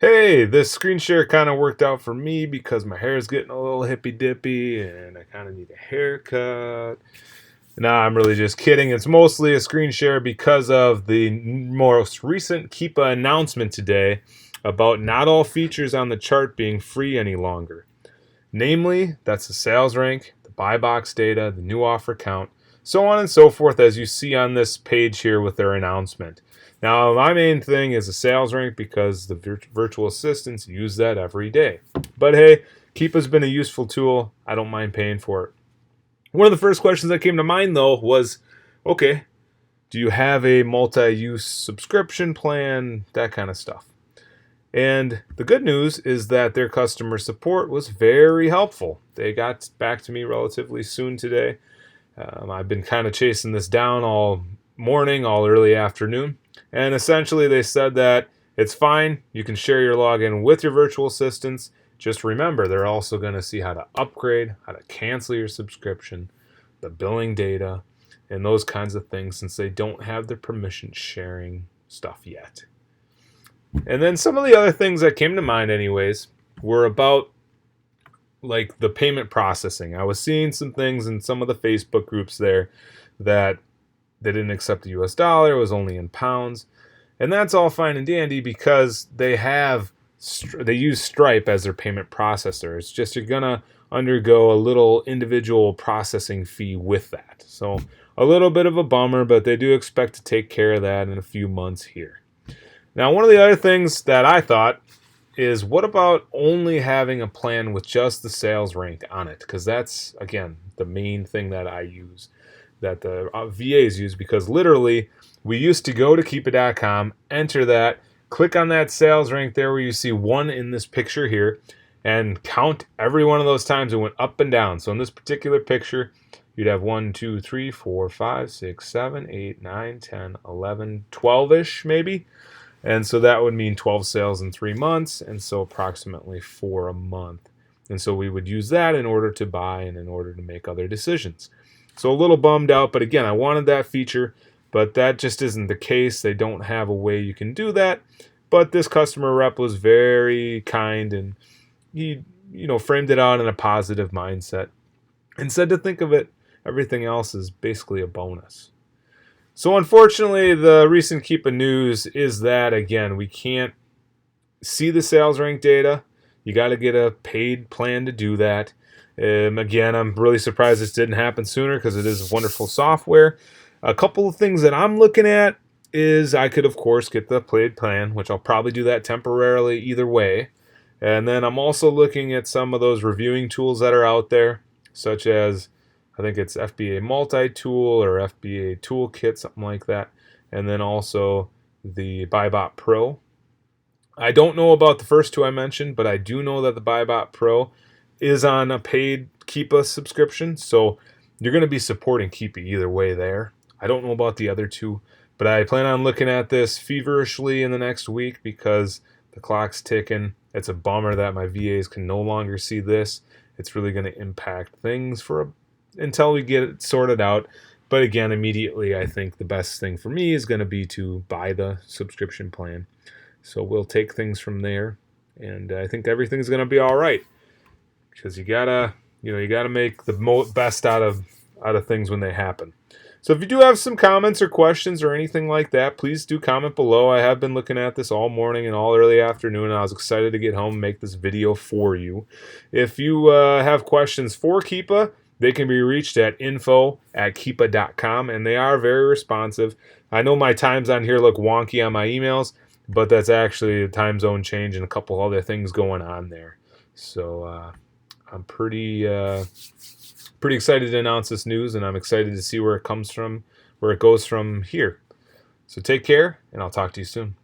Hey, this screen share kind of worked out for me because my hair is getting a little hippy dippy and I kind of need a haircut. Nah, I'm really just kidding. It's mostly a screen share because of the most recent Keepa announcement today about not all features on the chart being free any longer. Namely, that's the sales rank, the buy box data, the new offer count, so on and so forth, as you see on this page here with their announcement. Now, my main thing is the sales rank because the virtual assistants use that every day. But hey, Keepa's been a useful tool. I don't mind paying for it. One of the first questions that came to mind, though, was okay, do you have a multi use subscription plan? That kind of stuff. And the good news is that their customer support was very helpful. They got back to me relatively soon today. I've been kind of chasing this down all morning, all early afternoon. And essentially, they said that it's fine. You can share your login with your virtual assistants. Just remember, they're also going to see how to upgrade, how to cancel your subscription, the billing data, and those kinds of things since they don't have the permission sharing stuff yet. And then some of the other things that came to mind, anyways, were about like the payment processing. I was seeing some things in some of the Facebook groups there that they didn't accept the US dollar, it was only in pounds. And that's all fine and dandy because they use Stripe as their payment processor. It's just you're going to undergo a little individual processing fee with that. So a little bit of a bummer, but they do expect to take care of that in a few months here. Now, one of the other things that I thought is what about only having a plan with just the sales rank on it? Because that's, again, the main thing that I use, that the VAs use, because literally we used to go to Keepa.com, enter that, click on that sales rank there where you see one in this picture here, and count every one of those times it went up and down. So in this particular picture, you'd have 1, 2, 3, 4, 5, 6, 7, 8, 9, 10, 11, 12-ish maybe. And so that would mean 12 sales in 3 months, and so approximately 4 a month. And so we would use that in order to buy and in order to make other decisions. So a little bummed out, but again, I wanted that feature, but that just isn't the case. They don't have a way you can do that. But this customer rep was very kind, and he, framed it out in a positive mindset and said to think of it, everything else is basically a bonus. So unfortunately, the recent Keepa news is that, again, we can't see the sales rank data. You got to get a paid plan to do that. Again, I'm really surprised this didn't happen sooner because it is wonderful software. A couple of things that I'm looking at is I could, of course, get the paid plan, which I'll probably do that temporarily either way. And then I'm also looking at some of those reviewing tools that are out there, such as I think it's FBA Multi-Tool or FBA Toolkit, something like that. And then also the BuyBot Pro. I don't know about the first two I mentioned, but I do know that the BuyBot Pro is on a paid Keepa subscription. So you're going to be supporting Keepa either way there. I don't know about the other two, but I plan on looking at this feverishly in the next week because the clock's ticking. It's a bummer that my VAs can no longer see this. It's really going to impact things until we get it sorted out. But again, immediately, I think the best thing for me is going to be to buy the subscription plan. So we'll take things from there, and I think everything's going to be all right because you gotta make the best out of things when they happen. So if you do have some comments or questions or anything like that, please do comment below. I have been looking at this all morning and all early afternoon, and I was excited to get home and make this video for you. If you have questions for Keepa, they can be reached at info@keepa.com, and they are very responsive. I know my times on here look wonky on my emails, but that's actually a time zone change and a couple other things going on there. So I'm pretty excited to announce this news, and I'm excited to see where it goes from here. So take care, and I'll talk to you soon.